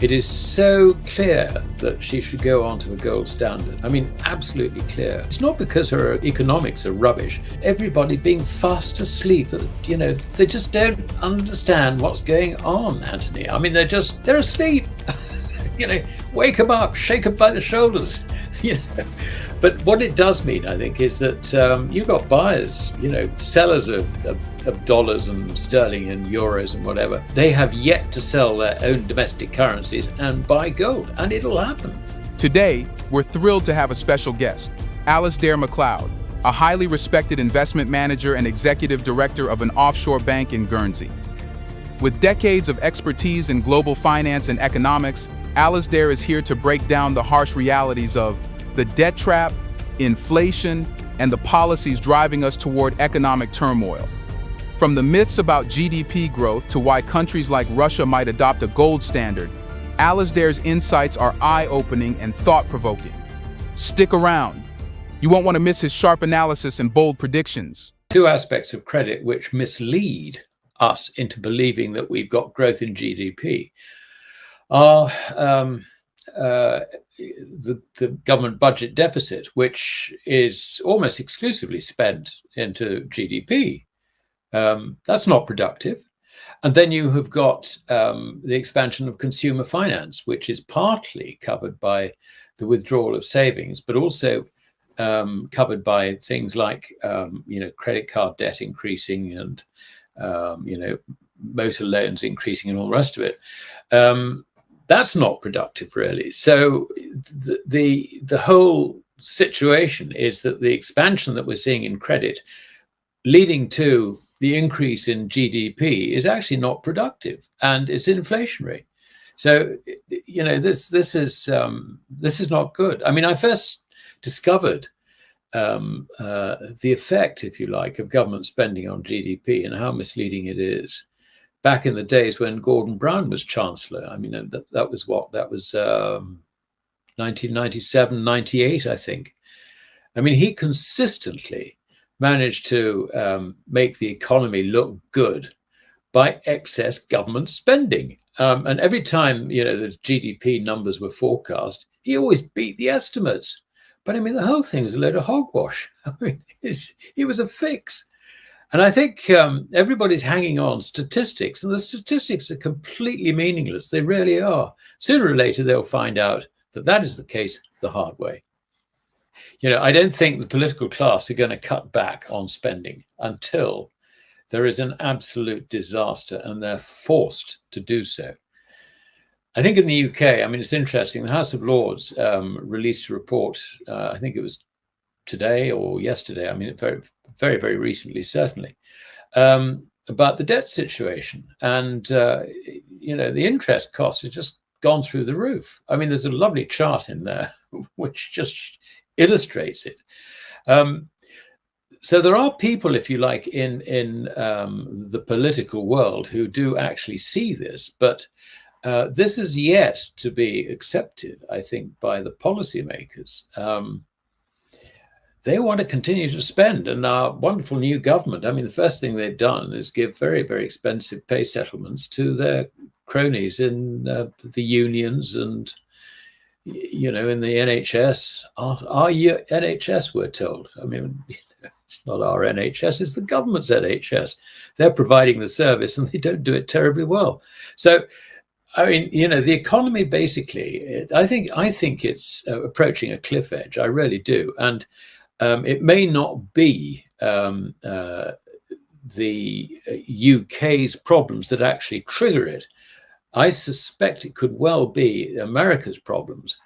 It is so clear that she should go on to a gold standard. I mean, absolutely clear. It's not because her economics are rubbish. Everybody being fast asleep, they just don't understand what's going on, Anthony. I mean, they're asleep. Wake them up, shake them by the shoulders. But what it does mean, I think, is that you've got buyers, sellers of dollars and sterling and euros and whatever. They have yet to sell their own domestic currencies and buy gold, and it'll happen. Today, we're thrilled to have a special guest, Alasdair Macleod, a highly respected investment manager and executive director of an offshore bank in Guernsey. With decades of expertise in global finance and economics, Alasdair is here to break down the harsh realities of the debt trap, inflation, and the policies driving us toward economic turmoil. From the myths about GDP growth to why countries like Russia might adopt a gold standard, Alasdair's insights are eye-opening and thought-provoking. Stick around. You won't want to miss his sharp analysis and bold predictions. Two aspects of credit which mislead us into believing that we've got growth in GDP are the government budget deficit, which is almost exclusively spent into GDP. That's not productive. And then you have got the expansion of consumer finance, which is partly covered by the withdrawal of savings, but also covered by things like credit card debt increasing and motor loans increasing and all the rest of it. That's not productive, really. So the whole situation is that the expansion that we're seeing in credit, leading to the increase in GDP, is actually not productive, and it's inflationary. So this is not good. I mean, I first discovered the effect, if you like, of government spending on GDP and how misleading it is back in the days when Gordon Brown was Chancellor. I mean, that was 1997, 98, I think. I mean, he consistently managed to make the economy look good by excess government spending. And every time, the GDP numbers were forecast, he always beat the estimates. But I mean, the whole thing was a load of hogwash. I mean, he was a fix. And I think everybody's hanging on statistics, and the statistics are completely meaningless. They really are. Sooner or later, they'll find out that is the case the hard way. I don't think the political class are going to cut back on spending until there is an absolute disaster and they're forced to do so. I think in the UK, I mean, it's interesting. The House of Lords released a report, I think it was today or yesterday, I mean, very, very, very recently, certainly, about the debt situation. And, the interest cost has just gone through the roof. I mean, there's a lovely chart in there which just illustrates it. So there are people, if you like, in the political world who do actually see this, but this is yet to be accepted, I think, by the policymakers. They want to continue to spend, and our wonderful new government, I mean, the first thing they've done is give very, very expensive pay settlements to their cronies in the unions and, in the NHS. Our NHS, we're told. I mean, it's not our NHS, it's the government's NHS. They're providing the service and they don't do it terribly well. So, I mean, the economy basically, I think it's approaching a cliff edge. I really do. And it may not be the UK's problems that actually trigger it. I suspect it could well be America's problems.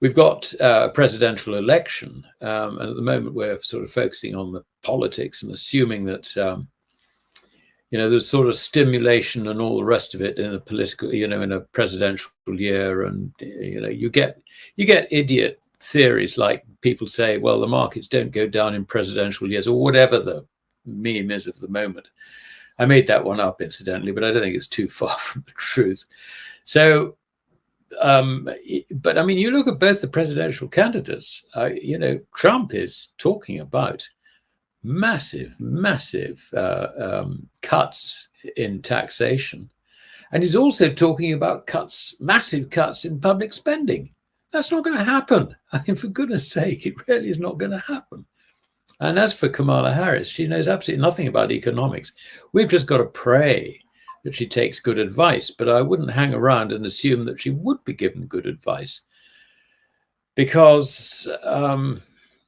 We've got a presidential election, and at the moment we're sort of focusing on the politics and assuming that there's sort of stimulation and all the rest of it in a political, in a presidential year, and you get idiot theories like people say, well, the markets don't go down in presidential years, or whatever the meme is of the moment. I made that one up, incidentally, but I don't think it's too far from the truth. So, but I mean, you look at both the presidential candidates, Trump is talking about massive cuts in taxation. And he's also talking about cuts, massive cuts in public spending. That's not going to happen. I mean, for goodness sake, it really is not going to happen. And as for Kamala Harris, she knows absolutely nothing about economics. We've just got to pray that she takes good advice, but I wouldn't hang around and assume that she would be given good advice, because,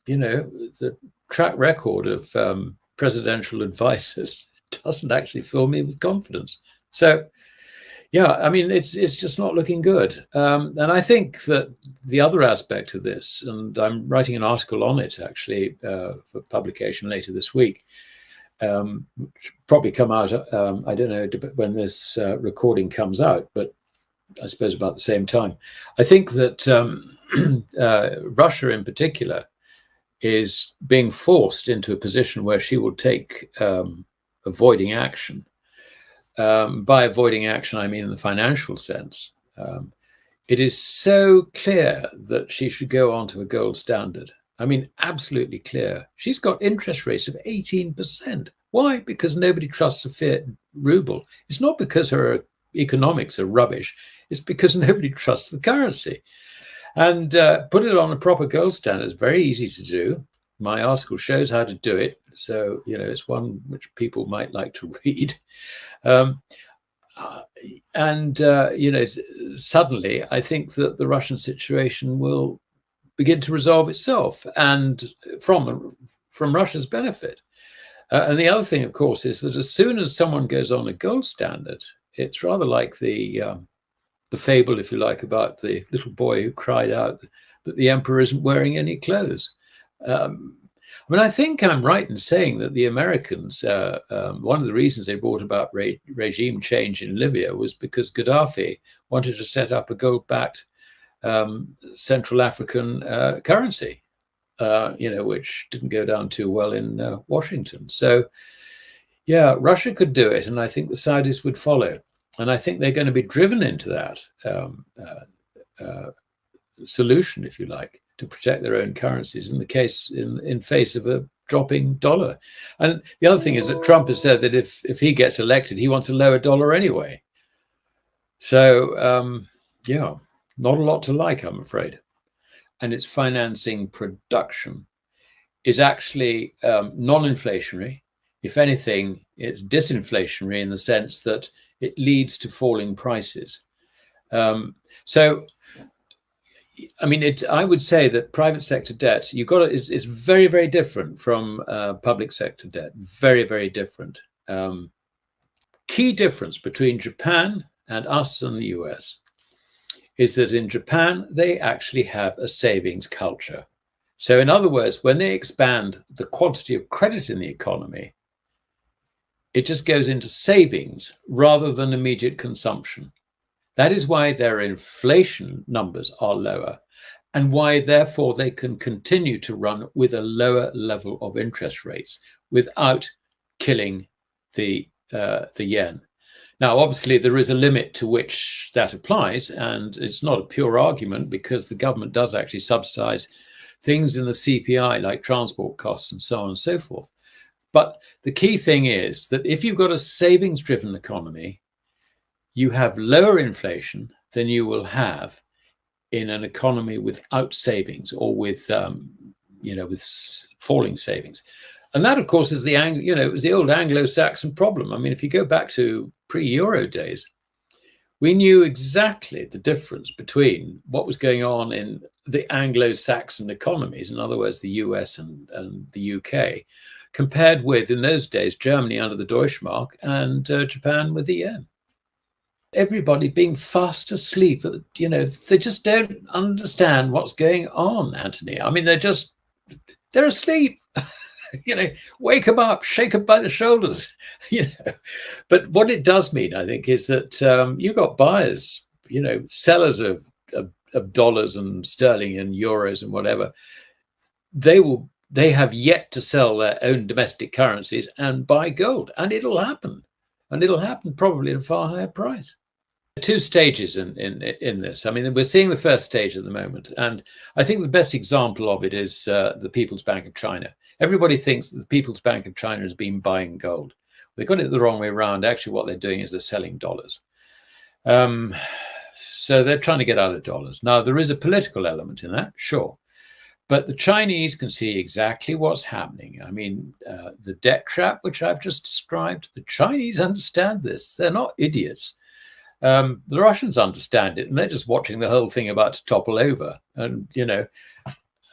the track record of presidential advisors doesn't actually fill me with confidence. So, yeah, I mean, it's just not looking good. And I think that the other aspect of this, and I'm writing an article on it actually for publication later this week, which probably come out, I don't know when this recording comes out, but I suppose about the same time. I think that Russia in particular is being forced into a position where she will take avoiding action. By avoiding action, I mean in the financial sense. It is so clear that she should go on to a gold standard. I mean, absolutely clear. She's got interest rates of 18%. Why? Because nobody trusts the fiat ruble. It's not because her economics are rubbish. It's because nobody trusts the currency. And put it on a proper gold standard is very easy to do. My article shows how to do it. So, it's one which people might like to read. Suddenly, I think that the Russian situation will begin to resolve itself, and from Russia's benefit. And the other thing, of course, is that as soon as someone goes on a gold standard, it's rather like the fable, if you like, about the little boy who cried out that the emperor isn't wearing any clothes. I think I'm right in saying that the Americans, one of the reasons they brought about regime change in Libya was because Gaddafi wanted to set up a gold-backed Central African currency, which didn't go down too well in Washington. So, yeah, Russia could do it, and I think the Saudis would follow. And I think they're going to be driven into that solution, if you like, to protect their own currencies in face of a dropping dollar. And the other thing is that Trump has said that if he gets elected, he wants a lower dollar anyway. So, not a lot to like, I'm afraid. And its financing production is actually non-inflationary. If anything, it's disinflationary in the sense that it leads to falling prices. I would say that private sector debt is very, very different from public sector debt. Very, very different. Key difference between Japan and us and the US is that in Japan, they actually have a savings culture. So in other words, when they expand the quantity of credit in the economy, it just goes into savings rather than immediate consumption. That is why their inflation numbers are lower, and why, therefore, they can continue to run with a lower level of interest rates without killing the yen. Now, obviously, there is a limit to which that applies, and it's not a pure argument because the government does actually subsidize things in the CPI like transport costs and so on and so forth. But the key thing is that if you've got a savings-driven economy, you have lower inflation than you will have in an economy without savings or with falling savings. And that, of course, is it was the old Anglo-Saxon problem. I mean, if you go back to pre-Euro days, we knew exactly the difference between what was going on in the Anglo-Saxon economies, in other words, the US and the UK, compared with, in those days, Germany under the Deutschmark and Japan with the yen. Everybody being fast asleep, they just don't understand what's going on, Anthony. I mean, they're asleep. Wake them up, shake them by the shoulders. But what it does mean, I think, is that you've got buyers, sellers of dollars and sterling and euros and whatever. They have yet to sell their own domestic currencies and buy gold, and it'll happen. And it'll happen probably at a far higher price. Two stages in this. I mean, we're seeing the first stage at the moment. And I think the best example of it is the People's Bank of China. Everybody thinks that the People's Bank of China has been buying gold. They got it the wrong way around. Actually, what they're doing is they're selling dollars. Um, so they're trying to get out of dollars. Now, there is a political element in that, sure. But the Chinese can see exactly what's happening. I mean, the debt trap, which I've just described, the Chinese understand this. They're not idiots. The Russians understand it, and they're just watching the whole thing about to topple over. And,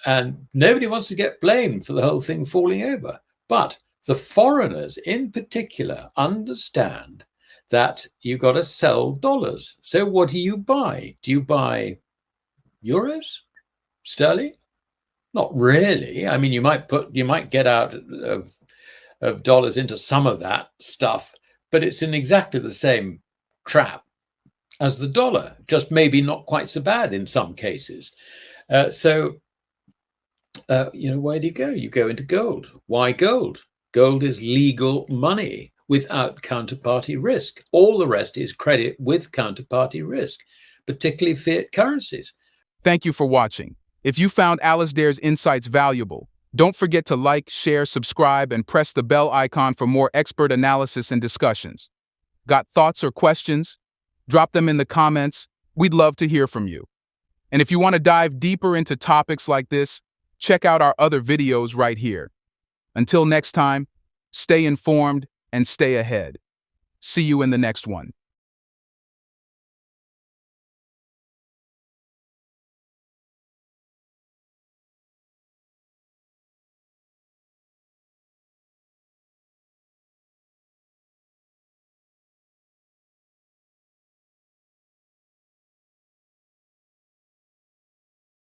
and nobody wants to get blamed for the whole thing falling over. But the foreigners in particular understand that you've got to sell dollars. So what do you buy? Do you buy euros? Sterling? Not really. I mean, you might get out of dollars into some of that stuff, but it's in exactly the same trap as the dollar, just maybe not quite so bad in some cases. Where do you go? You go into gold. Why gold? Gold is legal money without counterparty risk. All the rest is credit with counterparty risk, particularly fiat currencies. Thank you for watching. If you found Alasdair's insights valuable, don't forget to like, share, subscribe, and press the bell icon for more expert analysis and discussions. Got thoughts or questions? Drop them in the comments. We'd love to hear from you. And if you want to dive deeper into topics like this, check out our other videos right here. Until next time, stay informed and stay ahead. See you in the next one.